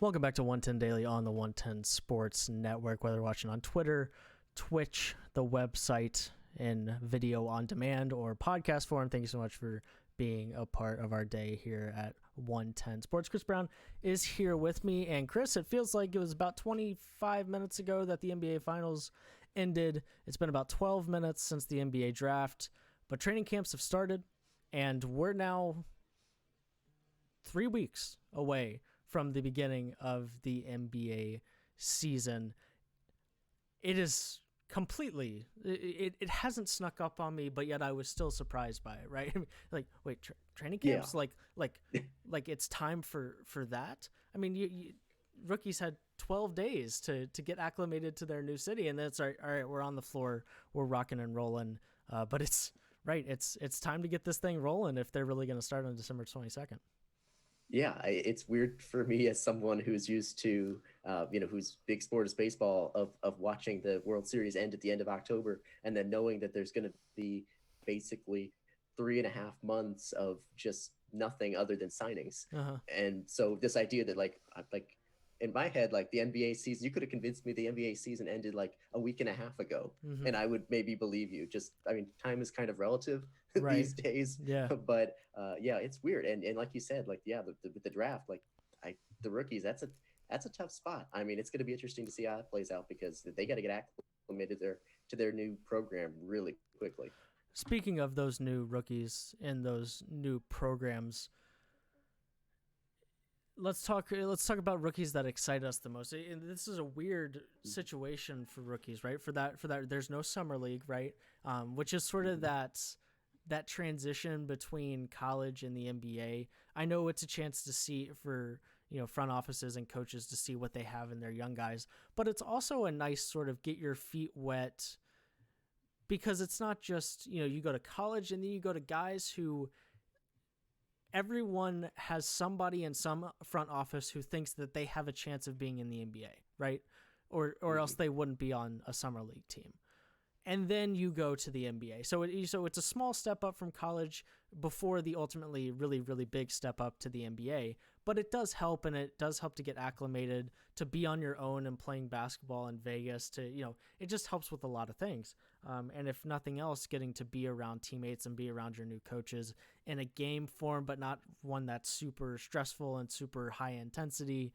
Welcome back to 110 Daily on the 110 Sports Network, whether watching on Twitter, Twitch, the website, in video on demand, or podcast form. Thank you so much for being a part of our day here at 110 Sports. Chris Brown is here with me. And Chris, it feels like it was about 25 minutes ago that the NBA Finals ended. It's been about 12 minutes since the NBA draft, but training camps have started, and we're now 3 weeks away from the beginning of the NBA season. It is completely, it hasn't snuck up on me, but yet I was still surprised by it, right? Like, wait, training camps? Yeah. Like it's time for that? I mean, you rookies had 12 days to get acclimated to their new city, and then it's all right, we're on the floor, we're rocking and rolling. But it's time to get this thing rolling if they're really going to start on December 22nd. Yeah, it's weird for me as someone who's used to, whose big sport is baseball, of watching the World Series end at the end of October, and then knowing that there's going to be basically 3.5 months of just nothing other than signings. Uh-huh. And so this idea that like in my head, like the NBA season, you could have convinced me the NBA season ended like a week and a half ago, Mm-hmm. and I would maybe believe you. Just, I mean, time is kind of relative Right. these days. Yeah. But yeah, it's weird. And like you said, like, yeah, the draft, like the rookies, that's a tough spot. I mean, it's going to be interesting to see how that plays out because they got to get acclimated to their new program really quickly. Speaking of those new rookies and those new programs, let's talk about rookies that excite us the most. And this is a weird situation for rookies, right? For that, there's no summer league, right? Which is sort of that transition between college and the NBA. I know it's a chance to see for, front offices and coaches to see what they have in their young guys, but it's also a nice sort of get your feet wet, because it's not just, you go to college and then you go to guys who everyone has somebody in some front office who thinks that they have a chance of being in the NBA, right? Or else they wouldn't be on a summer league team. And then you go to the NBA. So it's a small step up from college before the ultimately really, really big step up to the NBA. But it does help, and it does help to get acclimated, to be on your own and playing basketball in Vegas. It just helps with a lot of things. And if nothing else, getting to be around teammates and be around your new coaches in a game form, but not one that's super stressful and super high intensity.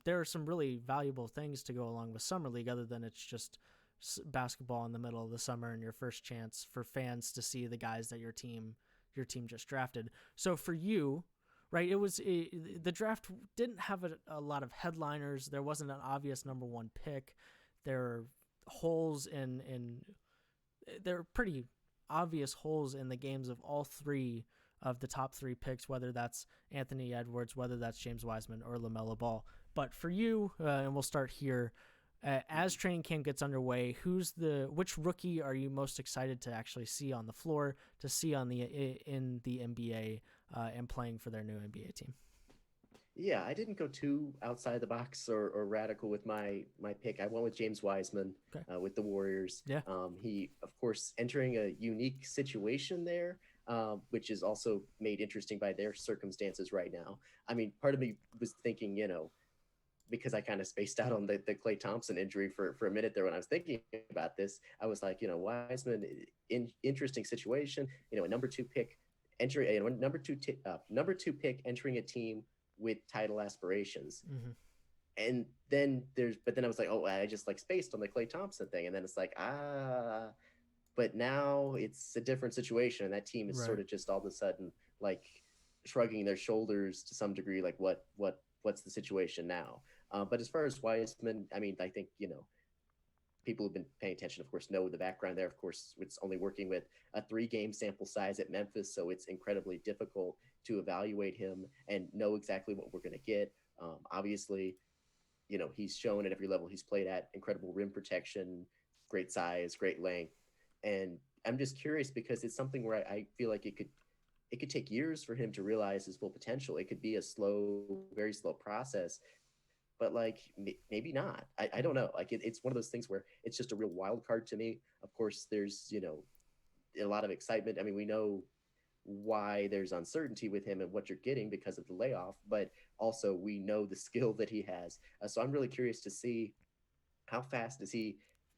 There are some really valuable things to go along with Summer League, other than it's just basketball in the middle of the summer and your first chance for fans to see the guys that your team just drafted. So for you, right, the draft didn't have a lot of headliners. There wasn't an obvious number one pick. There are holes there are pretty obvious holes in the games of all three of the top three picks, whether that's Anthony Edwards, whether that's James Wiseman, or LaMelo Ball. But for you, and we'll start here, as training camp gets underway, which rookie are you most excited to actually see on the floor, to see in the NBA, and playing for their new NBA team? Yeah, I didn't go too outside the box or radical with my pick. I went with James Wiseman. Okay. With the Warriors. Yeah. He, of course, entering a unique situation there, which is also made interesting by their circumstances right now. I mean, part of me was thinking, because I kind of spaced out on the Klay Thompson injury for a minute there when I was thinking about this. I was like, Wiseman, interesting situation. A number two pick entering number two pick entering a team with title aspirations. Mm-hmm. And then I was like, oh, I just like spaced on the Klay Thompson thing. And then it's like, but now it's a different situation. And that team is sort of just all of a sudden like shrugging their shoulders to some degree, like what's the situation now? But as far as Wiseman, I mean, I think, people who've been paying attention, of course, know the background there. Of course, it's only working with a 3-game sample size at Memphis, so it's incredibly difficult to evaluate him and know exactly what we're going to get. Obviously, he's shown at every level he's played at incredible rim protection, great size, great length. And I'm just curious because it's something where I feel like it could take years for him to realize his full potential. It could be a slow, very slow process, but like maybe not. I don't know. Like it's one of those things where it's just a real wild card to me. Of course, there's a lot of excitement. I mean, we know why there's uncertainty with him and what you're getting because of the layoff, but also we know the skill that he has. So I'm really curious to see how fast is he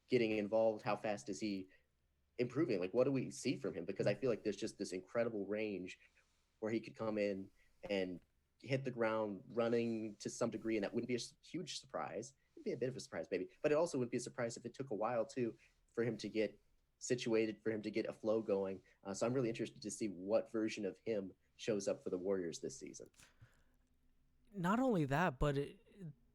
getting involved? How fast is he improving? Like, what do we see from him? Because I feel like there's just this incredible range where he could come in and hit the ground running to some degree, and that wouldn't be a huge surprise. It'd be a bit of a surprise, maybe, but it also wouldn't be a surprise if it took a while too for him to get situated, for him to get a flow going. So I'm really interested to see what version of him shows up for the Warriors this season. Not only that, but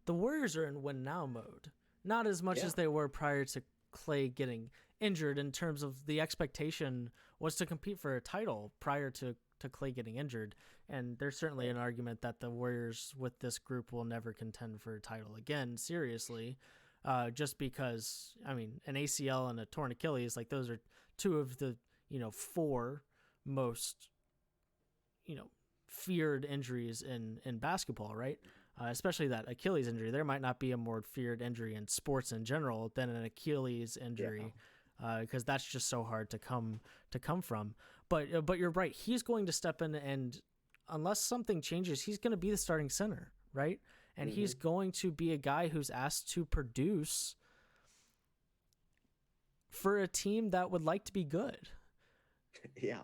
the Warriors are in win now mode. Not as much as they were prior to Klay getting injured, in terms of the expectation was to compete for a title prior to Klay getting injured. And there's certainly an argument that the Warriors with this group will never contend for a title again, seriously, just because, I mean, an ACL and a torn Achilles, like those are two of the, 4 most, feared injuries in basketball, right? Especially that Achilles injury. There might not be a more feared injury in sports in general than an Achilles injury, because that's just so hard to come from. But you're right. He's going to step in, and unless something changes, he's going to be the starting center, right? And he's going to be a guy who's asked to produce for a team that would like to be good. Yeah.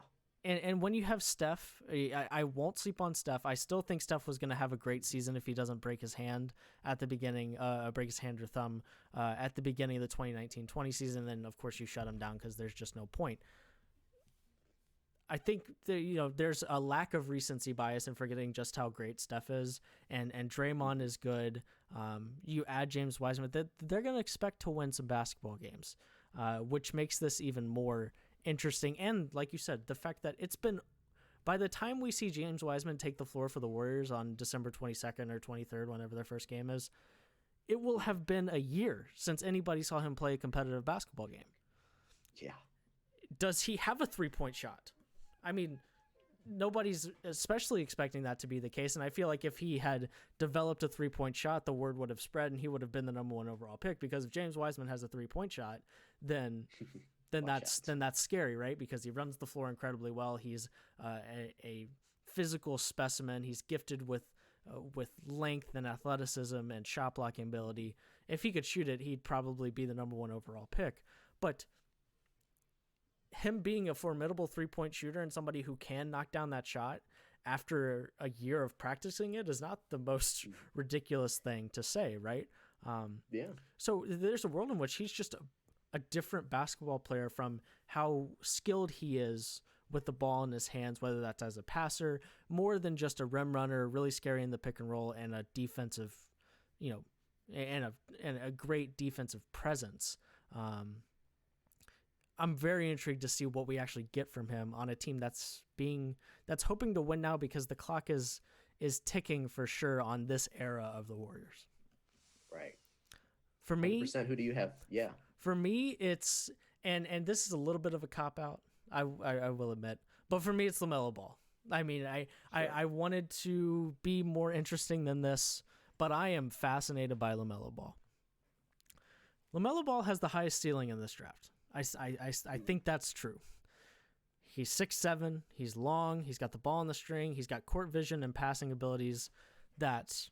And when you have Steph, I won't sleep on Steph. I still think Steph was going to have a great season if he doesn't break his hand at the beginning, break his hand or thumb at the beginning of the 2019-20 season. Then, of course, you shut him down because there's just no point. I think there's a lack of recency bias in forgetting just how great Steph is, and Draymond is good. You add James Wiseman, they're going to expect to win some basketball games, which makes this even more interesting. And like you said, the fact that it's been, by the time we see James Wiseman take the floor for the Warriors on December 22nd or 23rd, whenever their first game is, it will have been a year since anybody saw him play a competitive basketball game. Yeah. Does he have a 3-point shot? I mean, nobody's especially expecting that to be the case. And I feel like if he had developed a 3-point shot, the word would have spread and he would have been the number 1 overall pick, because if James Wiseman has a 3-point shot, then that's scary, right? Because he runs the floor incredibly well. He's a physical specimen. He's gifted with length and athleticism and shot blocking ability. If he could shoot it, he'd probably be the number 1 overall pick. But him being a formidable 3-point shooter and somebody who can knock down that shot after a year of practicing it is not the most ridiculous thing to say, right? Yeah. So there's a world in which he's just a different basketball player from how skilled he is with the ball in his hands, whether that's as a passer, more than just a rim runner, really scary in the pick and roll, and a defensive, and a great defensive presence. I'm very intrigued to see what we actually get from him on a team that's hoping to win now, because the clock is ticking for sure on this era of the Warriors. Right. For me, 100%, who do you have? Yeah. For me, it's and this is a little bit of a cop out, I will admit, but for me, it's LaMelo Ball. I mean, I wanted to be more interesting than this, but I am fascinated by LaMelo Ball. LaMelo Ball has the highest ceiling in this draft. I think that's true. He's 6'7", he's long, he's got the ball on the string, he's got court vision and passing abilities that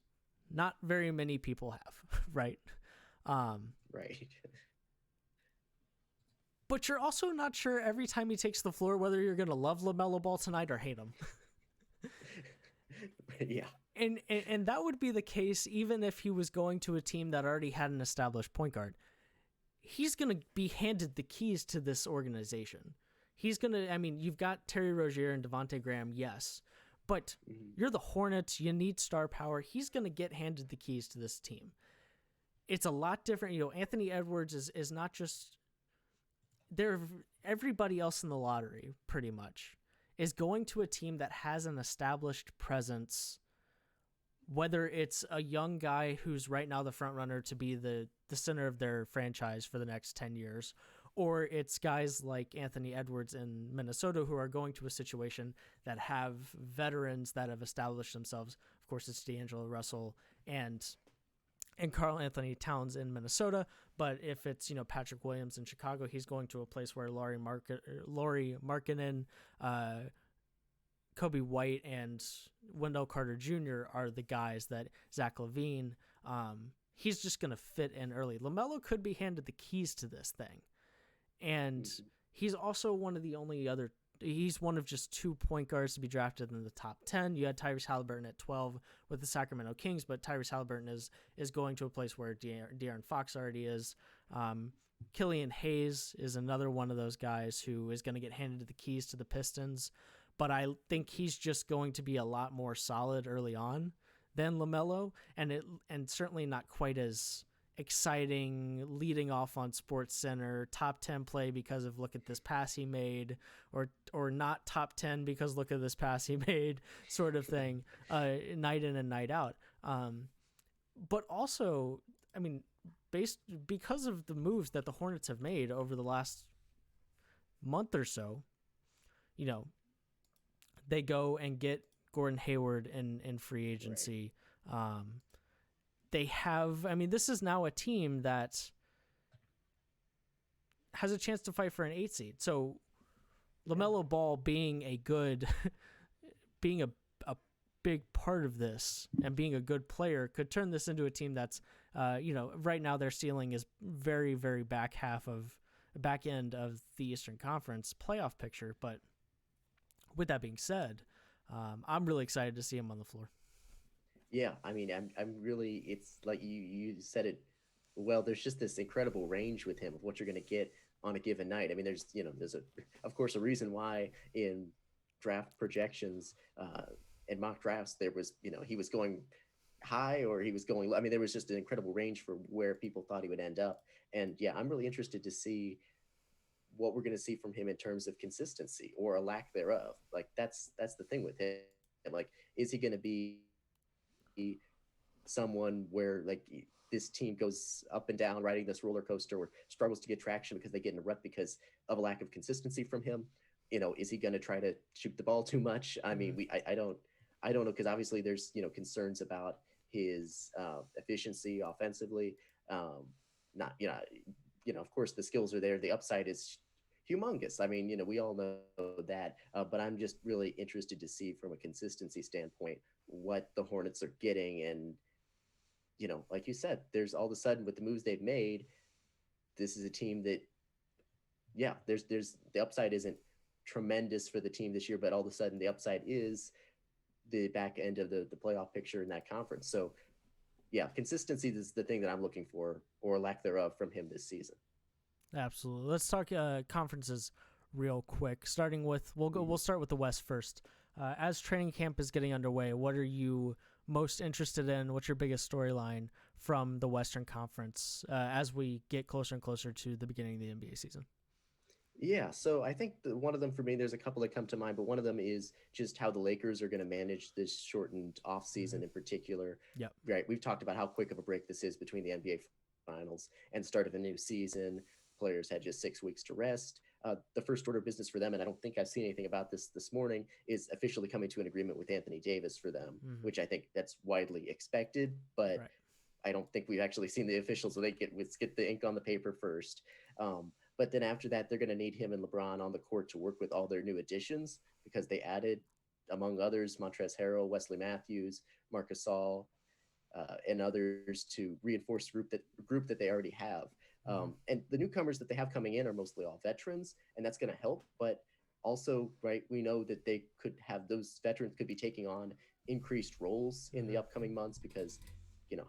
not very many people have, right? Right. But you're also not sure every time he takes the floor whether you're going to love LaMelo Ball tonight or hate him. Yeah. And that would be the case even if he was going to a team that already had an established point guard. He's going to be handed the keys to this organization. He's going to, I mean, you've got Terry Rozier and Devontae Graham, yes, but you're the Hornets. You need star power. He's going to get handed the keys to this team. It's a lot different. Anthony Edwards is not just, everybody else in the lottery pretty much is going to a team that has an established presence, whether it's a young guy who's right now the front runner to be the center of their franchise for the next 10 years, or it's guys like Anthony Edwards in Minnesota who are going to a situation that have veterans that have established themselves. Of course, it's D'Angelo Russell and Karl Anthony Towns in Minnesota. But if it's, Patrick Williams in Chicago, he's going to a place where Lauri Markkanen Kobe White and Wendell Carter Jr. are the guys that Zach LaVine, he's just going to fit in early. LaMelo could be handed the keys to this thing. And he's also one of the only other, he's one of just 2 point guards to be drafted in the top 10. You had Tyrese Halliburton at 12 with the Sacramento Kings, but Tyrese Halliburton is going to a place where De'Aaron Fox already is. Killian Hayes is another one of those guys who is going to get handed the keys to the Pistons, but I think he's just going to be a lot more solid early on than LaMelo, and certainly not quite as exciting leading off on Sports Center, top 10 play because of look at this pass he made, or not top 10 because look at this pass he made sort of thing, night in and night out. But also, I mean, because of the moves that the Hornets have made over the last month or so, you know, they go and get Gordon Hayward in free agency. Right. They have, I mean, this is now a team that has a chance to fight for an 8 seed. So LaMelo Ball being a big part of this and being a good player could turn this into a team that's, right now their ceiling is very, very back end of the Eastern Conference playoff picture. But with that being said, I'm really excited to see him on the floor. Yeah, I mean, I'm really, it's like you said it well, there's just this incredible range with him of what you're going to get on a given night. I mean, there's of course, a reason why in draft projections and mock drafts, there was, he was going high or he was going low. I mean, there was just an incredible range for where people thought he would end up. And yeah, I'm really interested to see what we're going to see from him in terms of consistency or a lack thereof. Like that's the thing with him. Like, is he going to be someone where like this team goes up and down riding this roller coaster or struggles to get traction because they get in a rut because of a lack of consistency from him? Is he going to try to shoot the ball too much? I mean, I don't know, because obviously there's concerns about his efficiency offensively. Not of course the skills are there, the upside is humongous. I mean, we all know that, but I'm just really interested to see from a consistency standpoint what the Hornets are getting. And, like you said, there's all of a sudden with the moves they've made, this is a team that, yeah, there's the upside isn't tremendous for the team this year, but all of a sudden the upside is the back end of the playoff picture in that conference. So yeah, consistency is the thing that I'm looking for, or lack thereof, from him this season. Absolutely. Let's talk conferences real quick. We'll start with the West first. As training camp is getting underway, what are you most interested in? What's your biggest storyline from the Western Conference as we get closer and closer to the beginning of the NBA season? Yeah, so I think one of them for me, there's a couple that come to mind, but one of them is just how the Lakers are going to manage this shortened offseason in particular. Yeah. Right. We've talked about how quick of a break this is between the NBA finals and the start of a new season. Players had just 6 weeks to rest. The first order of business for them, and I don't think I've seen anything about this morning, is officially coming to an agreement with Anthony Davis for them, which I think that's widely expected, but right. I don't think we've actually seen the officials, so let's get the ink on the paper first. But then after that, they're going to need him and LeBron on the court to work with all their new additions, because they added, among others, Montrezl Harrell, Wesley Matthews, Marc Gasol, and others to reinforce the group that they already have. And the newcomers that they have coming in are mostly all veterans, and that's going to help. But also, right, we know that they could have, those veterans could be taking on increased roles in the upcoming months, because,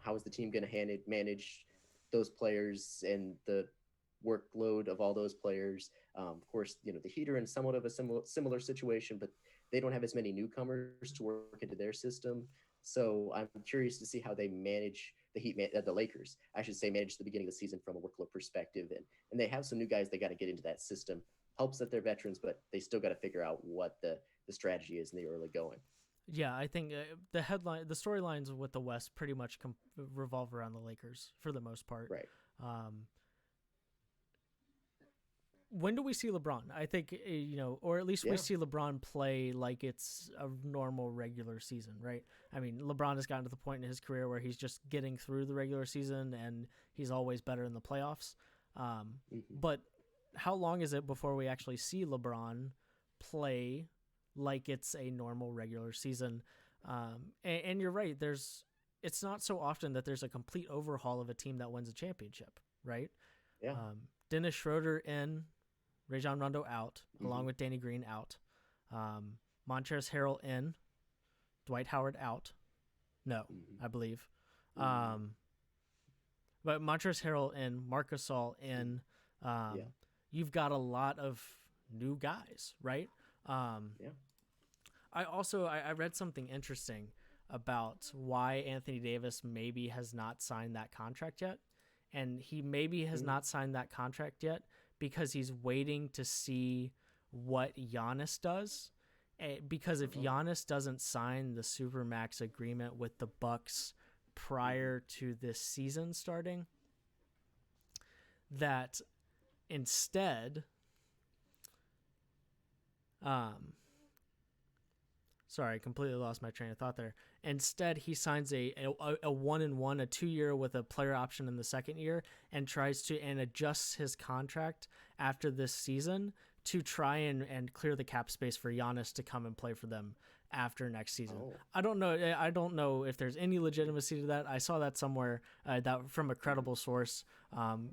how is the team going to manage those players and the workload of all those players? Of course, the Heat are in somewhat of a similar situation, but they don't have as many newcomers to work into their system. So I'm curious to see how they manage the Lakers, I should say, manage the beginning of the season from a workload perspective. And they have some new guys they got to get into that system. Helps that they're veterans, but they still got to figure out what the strategy is in the early going. Yeah, I think the storylines with the West pretty much revolve around the Lakers for the most part. Right. When do we see LeBron? I think, or at least we see LeBron play like it's a normal regular season, right? I mean, LeBron has gotten to the point in his career where he's just getting through the regular season and he's always better in the playoffs. But how long is it before we actually see LeBron play like it's a normal regular season. And you're right. It's not so often that there's a complete overhaul of a team that wins a championship, right? Yeah. Dennis Schroeder in, Rajon Rondo out, along with Danny Green out. Montrezl Harrell in, Dwight Howard out. No, I believe. But Montrezl Harrell in, Marc Gasol in. You've got a lot of new guys, right? I read something interesting about why Anthony Davis maybe has not signed that contract yet. And he maybe has not signed that contract yet because he's waiting to see what Giannis does. Because if Giannis doesn't sign the Supermax agreement with the Bucks prior to this season starting, that instead, sorry, I completely lost my train of thought there. Instead, he signs a 1-and-1, a 2-year with a player option in the second year, and adjusts his contract after this season to try and clear the cap space for Giannis to come and play for them after next season. I don't know if there's any legitimacy to that. I saw that somewhere that from a credible source,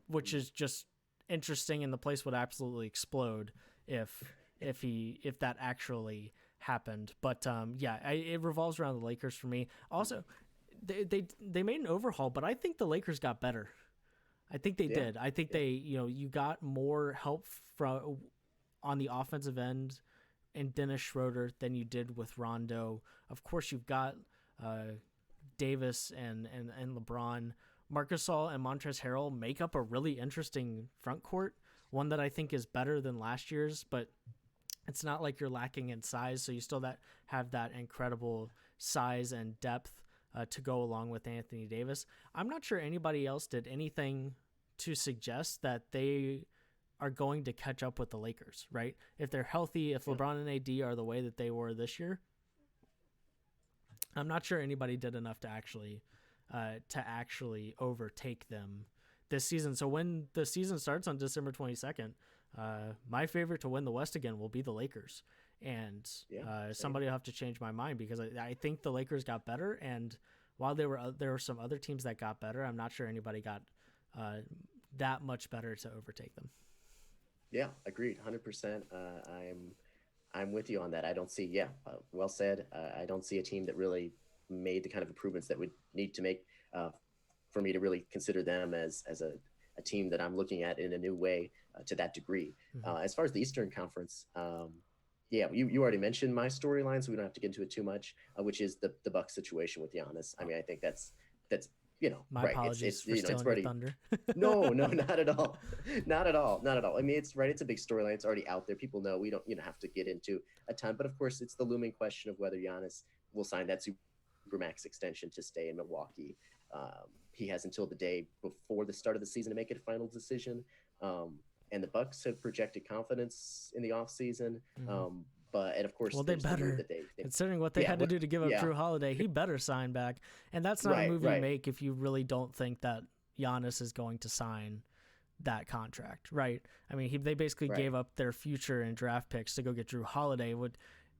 which is just interesting, and the place would absolutely explode if that actually happened. But it revolves around the Lakers for me. Also, they made an overhaul, but I think the Lakers got better. I think they did. I think they, you got more help from on the offensive end in Dennis Schroeder than you did with Rondo. Of course, you've got Davis and LeBron. Marc Gasol and Montrezl Harrell make up a really interesting front court, one that I think is better than last year's, but it's not like you're lacking in size, so you still have that incredible size and depth to go along with Anthony Davis. I'm not sure anybody else did anything to suggest that they are going to catch up with the Lakers, right? If they're healthy, if LeBron and AD are the way that they were this year, I'm not sure anybody did enough to actually overtake them this season. So when the season starts on December 22nd, my favorite to win the West again will be the Lakers. And somebody will have to change my mind because I think the Lakers got better. And while there were some other teams that got better, I'm not sure anybody got that much better to overtake them. Yeah, agreed, 100%. I'm with you on that. I don't see, well said. I don't see a team that really made the kind of improvements that would need to make for me to really consider them as a team that I'm looking at in a new way to that degree. As far as the Eastern Conference, you already mentioned my storyline, so we don't have to get into it too much, which is the Bucks situation with Giannis. I mean, I think that's my apologies for stealing your thunder. No, not at all. Not at all. I mean, it's right. It's a big storyline. It's already out there. People know. We don't have to get into a ton. But of course, it's the looming question of whether Giannis will sign that Supermax extension to stay in Milwaukee. He has until the day before the start of the season to make it a final decision. And the Bucks have projected confidence in the offseason. And of course, they better, considering what they had to do to give up Drew Holiday, he better sign back. And that's not a move you make if you really don't think that Giannis is going to sign that contract, right? I mean, they basically gave up their future and draft picks to go get Drew Holiday.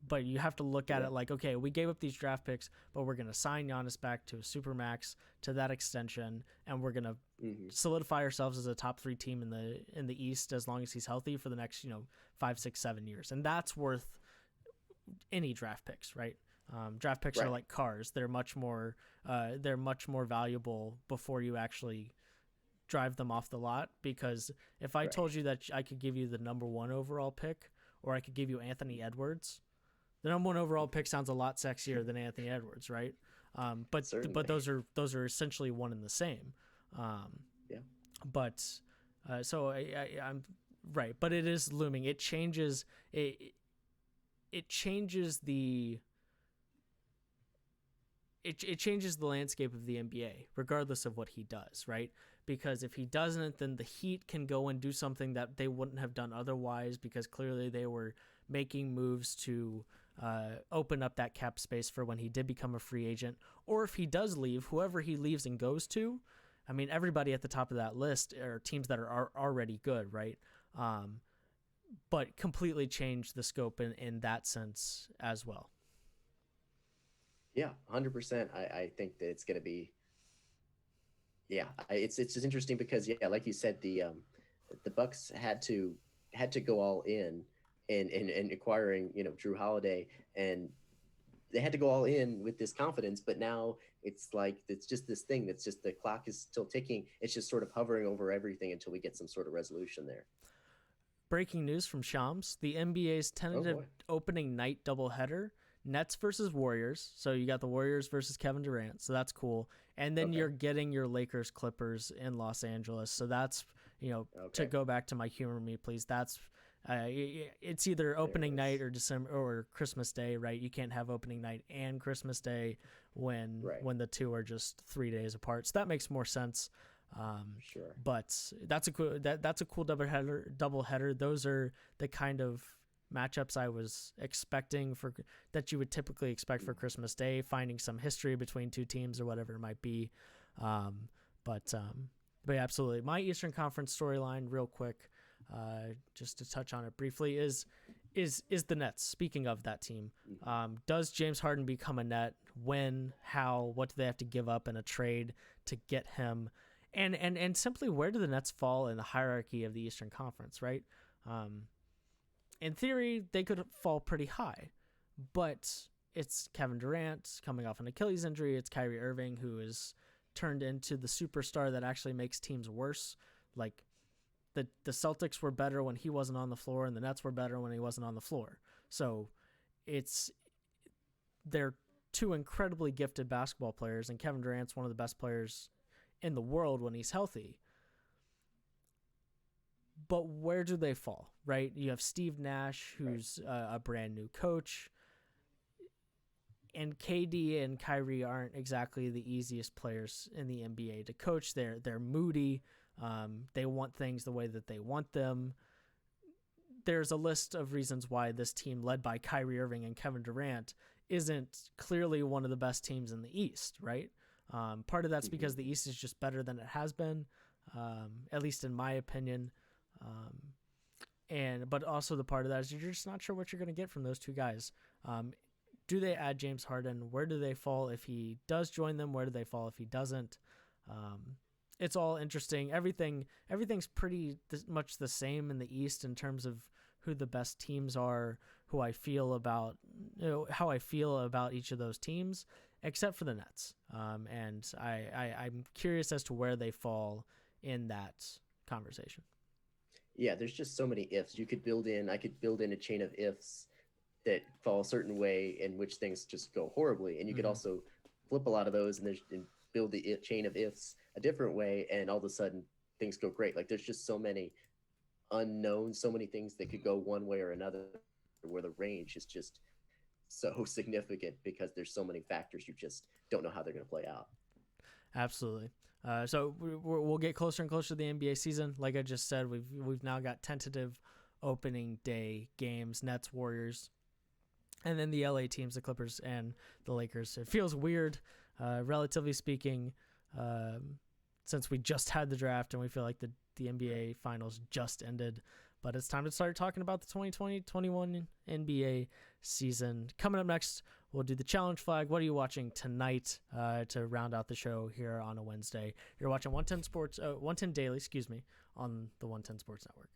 But you have to look at it like, okay, we gave up these draft picks, but we're going to sign Giannis back to a Supermax, to that extension, and we're going to solidify ourselves as a top 3 team in the East as long as he's healthy for the next 5, 6, 7 years, and that's worth any draft picks, right? Draft picks are like cars; they're much more valuable before you actually drive them off the lot. Because if I told you that I could give you the number 1 overall pick, or I could give you Anthony Edwards, the number 1 overall pick sounds a lot sexier than Anthony Edwards, right? But those are essentially one and the same. But so I'm right, but it is looming. It changes it changes the landscape of the NBA, regardless of what he does, right? Because if he doesn't, then the Heat can go and do something that they wouldn't have done otherwise, because clearly they were making moves to open up that cap space for when he did become a free agent. Or if he does leave, whoever he leaves and goes to, I mean, everybody at the top of that list are teams that are already good, right? but completely change the scope in that sense as well. Yeah, 100%. I think that it's going to be, yeah, it's just interesting because, yeah, like you said, the Bucks had to go all in acquiring, Drew Holiday, and they had to go all in with this confidence, but now it's like it's just this thing that's just the clock is still ticking. It's just sort of hovering over everything until we get some sort of resolution there. Breaking news from Shams: the NBA's tentative opening night doubleheader, Nets versus Warriors. So you got the Warriors versus Kevin Durant, so that's cool. And then you're getting your Lakers Clippers in Los Angeles. So that's, to go back to my humor me please, that's it's either opening night or December or Christmas Day, right? You can't have opening night and Christmas Day when the two are just 3 days apart. So that makes more sense. Sure. But that's a cool doubleheader. Those are the kind of matchups I was expecting that you would typically expect for Christmas Day, finding some history between two teams or whatever it might be. But yeah, absolutely. My Eastern Conference storyline, real quick, just to touch on it briefly, is the Nets. Speaking of that team, does James Harden become a Net? When? How? What do they have to give up in a trade to get him? And simply, where do the Nets fall in the hierarchy of the Eastern Conference, right? In theory, they could fall pretty high, but it's Kevin Durant coming off an Achilles injury. It's Kyrie Irving, who is turned into the superstar that actually makes teams worse. Like, the Celtics were better when he wasn't on the floor, and the Nets were better when he wasn't on the floor. So they're two incredibly gifted basketball players, and Kevin Durant's one of the best players in the world when he's healthy. But where do they fall, right? You have Steve Nash, who's a brand new coach, and KD and Kyrie aren't exactly the easiest players in the NBA to coach. They're moody. They want things the way that they want them. There's a list of reasons why this team, led by Kyrie Irving and Kevin Durant, isn't clearly one of the best teams in the East, right? Part of that's because the East is just better than it has been, at least in my opinion. But also the part of that is you're just not sure what you're going to get from those two guys. Do they add James Harden? Where do they fall if he does join them? Where do they fall if he doesn't? It's all interesting. Everything's pretty much the same in the East in terms of who the best teams are, who I feel about, how I feel about each of those teams, except for the Nets. And I'm curious as to where they fall in that conversation. Yeah, there's just so many ifs. I could build in a chain of ifs that fall a certain way in which things just go horribly. And you could also flip a lot of those and build the chain of ifs a different way, and all of a sudden things go great. Like, there's just so many unknowns, so many things that could go one way or another, where the range is just so significant because there's so many factors you just don't know how they're going to play out. Absolutely. So we'll get closer and closer to the NBA season. Like I just said, we've now got tentative opening day games: Nets, Warriors, and then the LA teams, the Clippers and the Lakers. It feels weird, relatively speaking, since we just had the draft and we feel like the NBA finals just ended. But it's time to start talking about the 2020-21 NBA season. Coming up next, we'll do the challenge flag. What are you watching tonight to round out the show here on a Wednesday? You're watching 110 Daily, on the 110 Sports Network.